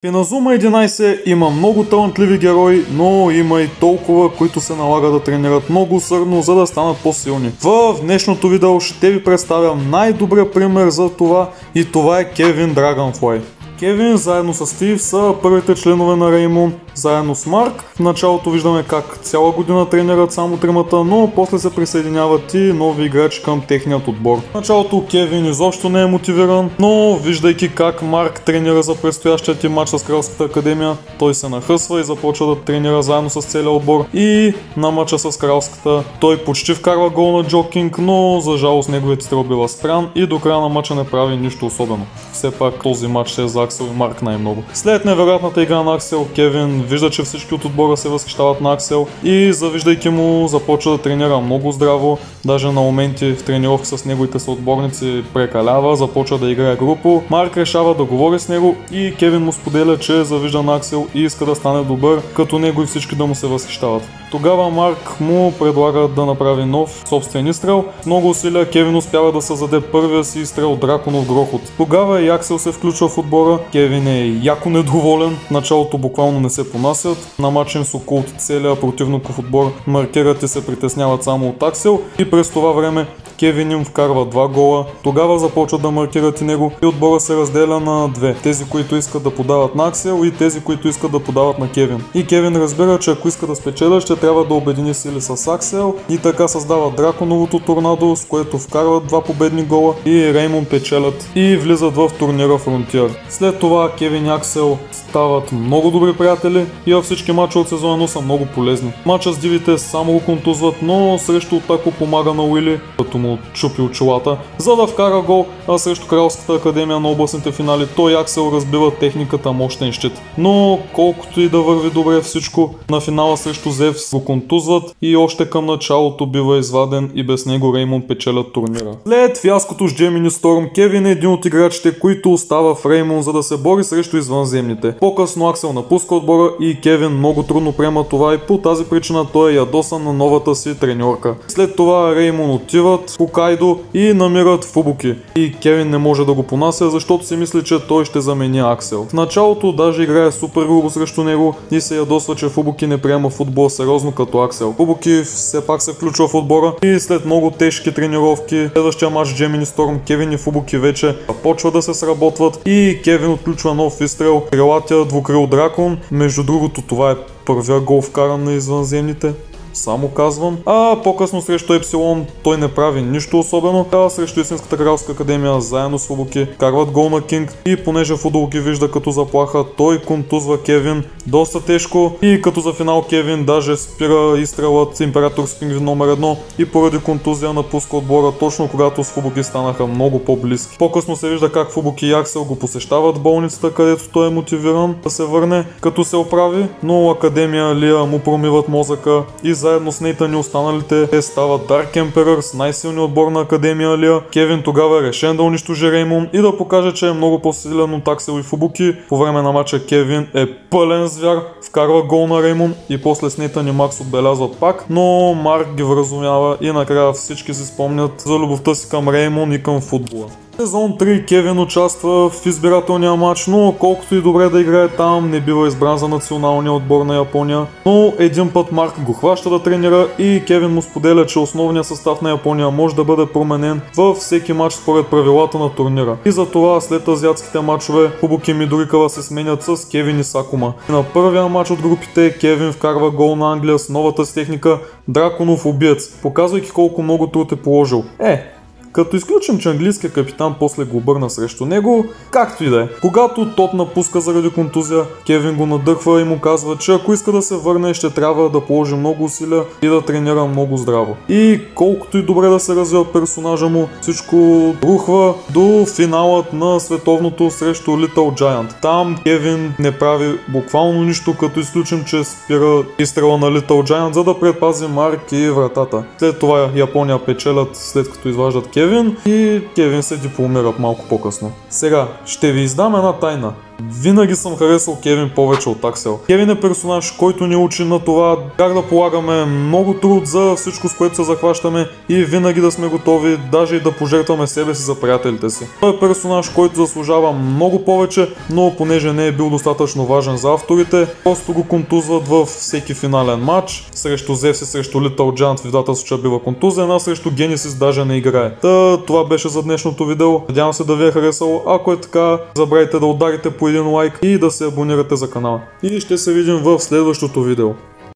В Inazuma 11 има много талантливи герои, но има и толкова, които се налага да тренират много усърдно, за да станат по-силни. В днешното видео ще ви представям най-добрия пример за това и това е Кевин Dragonfly. Кевин заедно с Стив са първите членове на Реймон, заедно с Марк. В началото виждаме как цяла година тренират само тримата, но после се присъединяват и нови играчи към техният отбор. В началото Кевин изобщо не е мотивиран, но виждайки как Марк тренира за предстоящия ти матч с Кралската академия, той се нахъсва и започва да тренира заедно с целия отбор. И на матча с Кралската той почти вкарва гол на Джокинг, но за жалост неговият стрел бива спрян и до края на матча не прави нищо особено. Все пак този матч е за Аксел и Марк най-много. След невероятната игра на Аксел, Кевин вижда, че всички от отбора се възхищават на Аксел и завиждайки му започва да тренира много здраво, даже на моменти в тренировки с неговите съотборници прекалява, започва да играе групо. Марк решава да говори с него и Кевин му споделя, че завижда на Аксел и иска да стане добър, като него и всички да му се възхищават. Тогава Марк му предлага да направи нов собствен изстрел. С много усилия Кевин успява да създаде първия си изстрел Драконов грохот. Тогава и Аксел се включва в отбора. Кевин е яко недоволен. В началото буквално не се понасят. На матч им с Окулт целият противников отбор маркерат и се притесняват само от Аксел. И през това време Кевин им вкарва 2 гола. Тогава започват да маркират и него и отбора се разделя на две. Тези, които искат да подават на Аксел и тези, които искат да подават на Кевин. И Кевин разбира, че ако иска да спечеля, ще трябва да обедини сили с Аксел и така създава Драконовото торнадо, с което вкарват 2 победни гола и Реймон печелят и влизат в турнира Фронтир. След това Кевин и Аксел стават много добри приятели и във всички мачове от сезона са много полезни. Мача с дивите само го контузват, но срещу Отако помага на Уили, като му чупи очилата, за да вкара гол, а срещу Кралската академия на областните финали той Аксел разбива техниката мощен щит. Но колкото и да върви добре всичко, на финала срещу Зевс го контузват и още към началото бива изваден и без него Реймон печелят турнира. След фиаското с Джемини Сторм, Кевин е един от играчите, които остава в Реймон, за да се бори срещу извънземните. По-късно Аксел напуска отбора и Кевин много трудно приема това и по тази причина той е ядосан на новата си треньорка. След това Реймон отиват в Хокайдо и намират Фубуки. И Кевин не може да го понася, защото си мисли, че той ще замени Аксел. В началото даже играе супер грубо срещу него и се ядосва, че Фубуки не приема футбол сериозно като Аксел. Фубуки все пак се включва в отбора и след много тежки тренировки, следващия матч Джемини Сторм, Кевин и Фубуки вече почва да се сработват и Кевин отключва нов изстрел, крилатия двукрил дракон. Между другото, това е първия гол вкаран на извънземните. Само казвам. А по-късно срещу Епсилон той не прави нищо особено. Срещу Истинската кралска академия заедно с Фубуки карват гол на Кинг и понеже Фудол ги вижда като заплаха, той контузва Кевин доста тежко и като за финал Кевин даже спира изстрелът Император с Пингвин номер 1 и поради контузия напуска отбора точно когато с Фубуки станаха много по-близки. По-късно се вижда как Фубуки и Аксел го посещават в болницата, където той е мотивиран да се върне като се оправи, но Академия Лия му промиват мозъка и заедно с Нейтан и останалите те стават Dark Emperors, най-силният отбор на Академия Лия. Кевин тогава е решен да унищожи Реймон и да покаже, че е много по-силен от Аксел и Фубуки. По време на матча Кевин е пълен звяр, вкарва гол на Реймон и после с Нейтан и Макс отбелязват пак, но Марк ги вразумява и накрая всички си спомнят за любовта си към Реймон и към футбола. Сезон 3 Кевин участва в избирателния матч, но колкото и добре да играе там, не бива избран за националния отбор на Япония. Но един път Марк го хваща да тренира и Кевин му споделя, че основният състав на Япония може да бъде променен във всеки матч според правилата на турнира. И затова след азиатските матчове Фубуки и Мидорикава се сменят с Кевин и Сакума. И на първия матч от групите Кевин вкарва гол на Англия с новата си техника Драконов убиец, показвайки колко много труд е положил. Като изключим, че английският капитан после го обърна срещу него, както и да е. Когато Тот напуска заради контузия, Кевин го надъхва и му казва, че ако иска да се върне, ще трябва да положи много усилия и да тренира много здраво. И колкото и добре да се развива персонажа му, всичко рухва до финалът на световното срещу Little Giant. Там Кевин не прави буквално нищо, като изключим, че спира изстрела на Little Giant, за да предпази Марк и вратата. След това Япония печелят, след като изваждат Кевин и Кевин се дипломират малко по-късно. Сега ще ви издам една тайна. Винаги съм харесал Кевин повече от Аксел. Кевин е персонаж, който ни учи на това как да полагаме много труд за всичко, с което се захващаме и винаги да сме готови, даже и да пожертваме себе си за приятелите си. Той е персонаж, който заслужава много повече, но понеже не е бил достатъчно важен за авторите, просто го контузват във всеки финален матч. Срещу Зевс и срещу Little Giant в двата случая бива контузен, а срещу Genesis даже не играе. Това беше за днешното видео. Надявам се да ви е харесало. Ако е така, забравяйте да ударите по един лайк и да се абонирате за канала. И ще се видим в следващото видео.